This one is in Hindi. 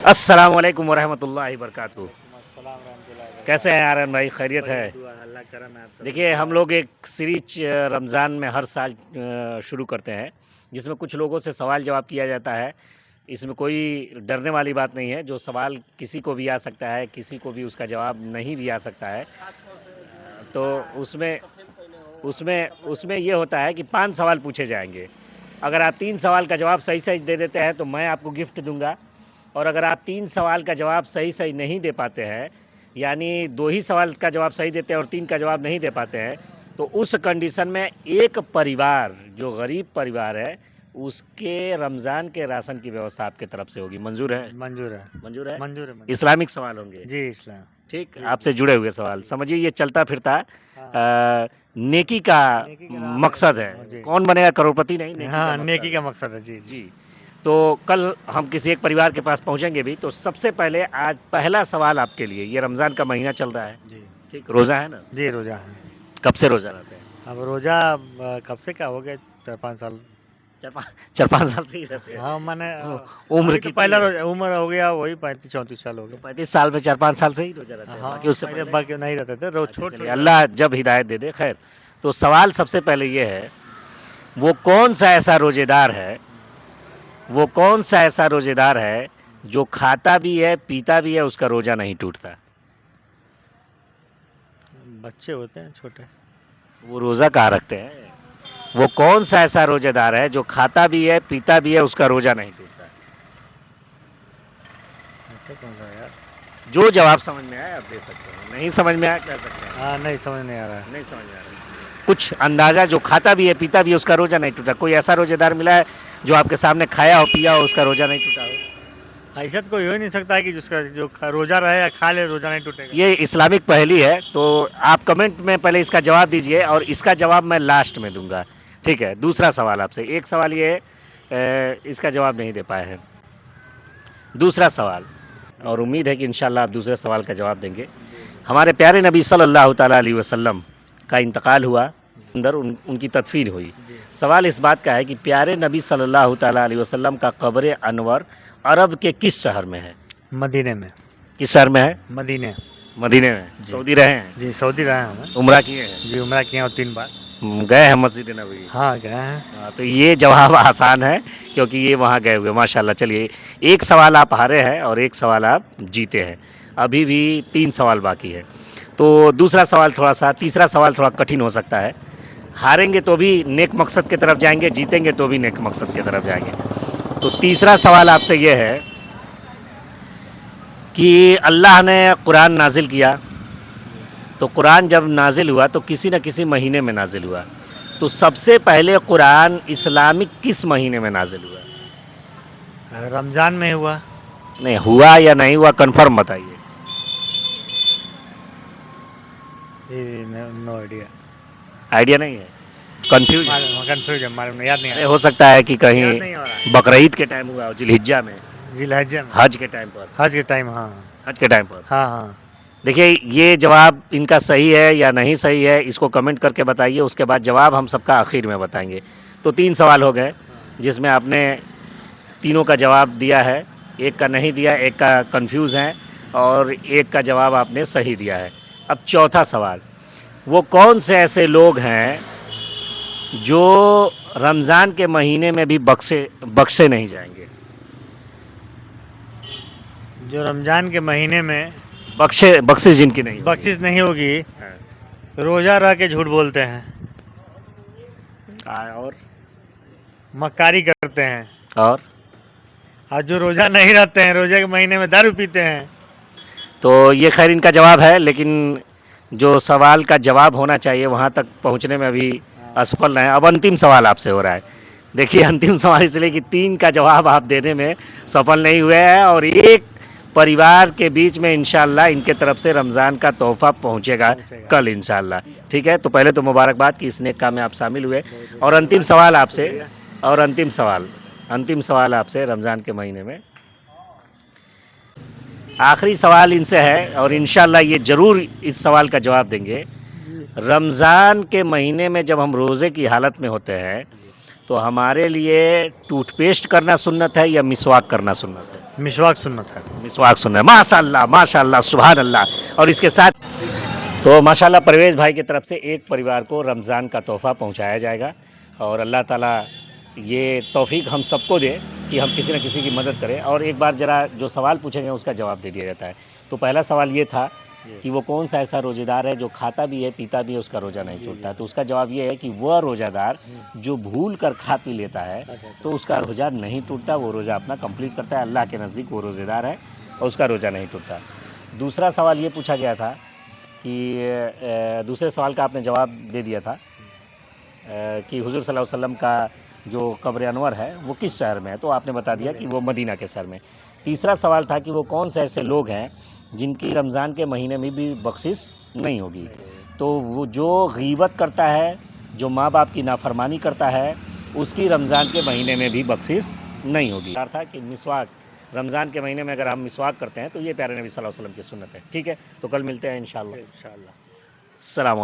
अस्सलाम वालेकुम वरहमतुल्लाहि वबरकातुहू। कैसे हैं आर्यन भाई, खैरियत है? अल्लाह करम है आप सब। देखिए, हम लोग एक सीरीज रमज़ान में हर साल शुरू करते हैं, जिसमें कुछ लोगों से सवाल जवाब किया जाता है। इसमें कोई डरने वाली बात नहीं है। जो सवाल किसी को भी आ सकता है, किसी को भी उसका जवाब नहीं भी आ सकता है। तो उसमें उसमें उसमें ये होता है कि 5 सवाल पूछे जाएंगे। अगर आप 3 सवाल का जवाब सही सही दे देते हैं तो मैं आपको गिफ्ट दूंगा, और अगर आप 3 सवाल का जवाब सही सही नहीं दे पाते हैं, यानी 2 ही सवाल का जवाब सही देते हैं और 3 का जवाब नहीं दे पाते हैं, तो उस कंडीशन में एक परिवार, जो गरीब परिवार है, उसके रमज़ान के राशन की व्यवस्था आपके तरफ से होगी। मंजूर है? मंजूर है। मंजूर है। मंजूर है। इस्लामिक सवाल होंगे? जी इस्लाम। ठीक, आपसे जुड़े हुए सवाल। समझिए, ये चलता फिरता नेकी का मकसद है। कौन बनेगा करोड़पति? नहीं, नेकी हाँ, का नेकी मकसद का है। मकसद है। जी जी। जी। तो कल हम किसी एक परिवार के पास पहुंचेंगे भी। तो सबसे पहले आज पहला सवाल आपके लिए, ये रमज़ान का महीना चल रहा है, जी ठीक, रोज़ा है ना? जी रोजा है। कब से रोज़ा रहते हैं? अब रोजा कब से क्या हो गया, 4-5 साल। 4-5 साल से ही रहते हैं। हाँ मैंने उम्र अभी की तो पहला उम्र हो गया वही 35-34 साल हो गया। 35 साल में 4-5 साल से ही रोज़ा रहते हैं। हाँ बाकी उससे पहले पहले बाकी नहीं रहते थे, रोज अच्छा, छोट चलिए, अल्लाह जब हिदायत दे दे। खैर, तो सवाल सबसे पहले ये है, वो कौन सा ऐसा रोज़ेदार है, वो कौन सा ऐसा रोज़ेदार है जो खाता भी है, पीता भी है, उसका रोज़ा नहीं टूटता? बच्चे होते हैं छोटे। वो रोज़ा कहाँ रखते हैं? वो कौन सा ऐसा रोज़ेदार है जो खाता भी है, पीता भी है, उसका रोज़ा नहीं टूटता? ऐसे कौन सा यार? जो जवाब समझ में आए आप दे सकते हैं, नहीं समझ में आया कह सकते हैं। हाँ नहीं समझ नहीं आ रहा है। नहीं समझ में आ रहा है। कुछ अंदाज़ा, जो खाता भी है, पीता भी है, उसका रोज़ा नहीं टूटा। कोई ऐसा रोज़ेदार मिला है जो आपके सामने खाया हो, पिया हो, उसका रोज़ा नहीं टूटा हो? ऐसा तो कोई हो ही नहीं सकता है कि जिसका जो रोजा रहे या खा ले रोजा नहीं टूटेगा। ये इस्लामिक पहेली है, तो आप कमेंट में पहले इसका जवाब दीजिए और इसका जवाब मैं लास्ट में दूंगा। ठीक है। दूसरा सवाल आपसे, एक सवाल ये इसका जवाब नहीं दे पाए हैं। दूसरा सवाल, और उम्मीद है कि इंशाल्लाह आप दूसरे सवाल का जवाब देंगे। हमारे प्यारे नबी सल्लल्लाहु ताला अलैहि वसल्लम का इंतकाल हुआ, अंदर उनकी तदफीन हुई। सवाल इस बात का है कि प्यारे नबी सल्लल्लाहु ताला अलैहि वसल्लम का कब्र अनवर अरब के किस शहर में है? मदीने में। किस शहर में है? मदीने। मदीने में। सऊदी रहे हैं? जी सऊदी रहे हैं हम। उम्रा किए हैं? जी उम्रा किए हैं और 3 बार। गए हैं मस्जिद नबवी? हाँ गए हैं। हाँ, तो ये जवाब आसान है क्योंकि ये वहाँ गए हुए, माशाल्लाह। चलिए, एक सवाल आप हारे हैं और एक सवाल आप जीते हैं। अभी भी 3 सवाल बाकी है। तो दूसरा सवाल थोड़ा सा, तीसरा सवाल थोड़ा कठिन हो सकता है। हारेंगे तो भी नेक मकसद की तरफ जाएंगे, जीतेंगे तो भी नेक मकसद की तरफ जाएंगे। तो तीसरा सवाल आपसे ये है कि अल्लाह ने कुरान नाजिल किया, तो कुरान जब नाजिल हुआ तो किसी न किसी महीने में नाजिल हुआ। तो सबसे पहले कुरान इस्लामिक किस महीने में नाजिल हुआ? रमज़ान में हुआ। नहीं, हुआ या नहीं हुआ कंफर्म बताइए। No idea. आइडिया नहीं है, कंफ्यूज है? कंफ्यूज है, मालूम याद नहीं आ अरे हो सकता है कि कहीं याद नहीं आ रहा। बकरीद के टाइम हुआ हो, जिलहिज्जा में, जिलहज्जा में, हज के टाइम पर। हज के टाइम। हाँ हज के टाइम पर। हाँ हाँ। देखिए, ये जवाब इनका सही है या नहीं सही है, इसको कमेंट करके बताइए। उसके बाद जवाब हम सबका आखिर में बताएंगे। तो 3 सवाल हो गए, जिसमें आपने तीनों का जवाब दिया है, एक का नहीं दिया, एक का कंफ्यूज है, और एक का जवाब आपने सही दिया है। अब चौथा सवाल, वो कौन से ऐसे लोग हैं जो रमज़ान के महीने में भी बख्शे नहीं जाएंगे? जो रमज़ान के महीने में बख्शिश जिनकी नहीं होगी। बख्शिश नहीं होगी, हाँ। रोज़ा रह के झूठ बोलते हैं, और मक्कारी करते हैं, और जो रोज़ा नहीं रहते हैं, रोज़े के महीने में दारू पीते हैं। तो ये खैर इनका जवाब है, लेकिन जो सवाल का जवाब होना चाहिए वहाँ तक पहुँचने में अभी असफल रहे। अब अंतिम सवाल आपसे हो रहा है। देखिए, अंतिम सवाल इसलिए कि 3 का जवाब आप देने में सफल नहीं हुए हैं, और एक परिवार के बीच में इंशाल्लाह इनके तरफ से रमज़ान का तोहफ़ा पहुँचेगा कल इंशाल्लाह। ठीक है, तो पहले तो मुबारकबाद कि इस नेक काम में आप शामिल हुए। और अंतिम सवाल आपसे, अंतिम सवाल आपसे रमज़ान के महीने में आखिरी सवाल इनसे है, और इंशाल्लाह ये ज़रूर इस सवाल का जवाब देंगे। रमज़ान के महीने में जब हम रोज़े की हालत में होते हैं तो हमारे लिए टूथपेस्ट करना सुन्नत है या मिसवाक करना सुन्नत है? मिसवाक सुन्नत है। मिसवाक सुन्नत है। माशाल्लाह माशाल्लाह सुभान अल्लाह। और इसके साथ तो माशाल्लाह परवेज़ भाई की तरफ से एक परिवार को रमज़ान का तोहफ़ा पहुंचाया जाएगा और अल्लाह ताला ये तौफीक हम सबको दे कि हम किसी न किसी की मदद करें। और एक बार ज़रा जो सवाल पूछे गए उसका जवाब दे दिया जाता है। तो पहला सवाल ये था कि वो कौन सा ऐसा रोज़ेदार है जो खाता भी है पीता भी है उसका रोज़ा नहीं छूटता। तो उसका जवाब ये है कि वह रोज़ादार जो भूल कर खा पी लेता है तो उसका रोज़ा नहीं टूटता, वो रोज़ा अपना कंप्लीट करता है। अल्लाह के नज़दीक वो रोज़ेदार है और उसका रोज़ा नहीं टूटता। दूसरा सवाल ये पूछा गया था कि दूसरे सवाल का आपने जवाब दे दिया था कि हुज़ूर सल्लल्लाहु अलैहि वसल्लम का जो कब्र अनवर है वो किस शहर में है, तो आपने बता दिया कि वो मदीना के शहर में। तीसरा सवाल था कि वो कौन से ऐसे लोग हैं जिनकी रमज़ान के महीने में भी बख्शिश नहीं होगी। तो वो जो गीबत करता है, जो माँ बाप की नाफरमानी करता है, उसकी रमज़ान के महीने में भी बख्शिश नहीं होगी। था कि मिसवाक रमज़ान के महीने में अगर हम मिसवाक करते हैं तो ये प्यारे नबी सल्लल्लाहु अलैहि वसल्लम की सुन्नत है। ठीक है, तो कल मिलते हैं इंशाअल्लाह। अस्सलाम वालेकुम।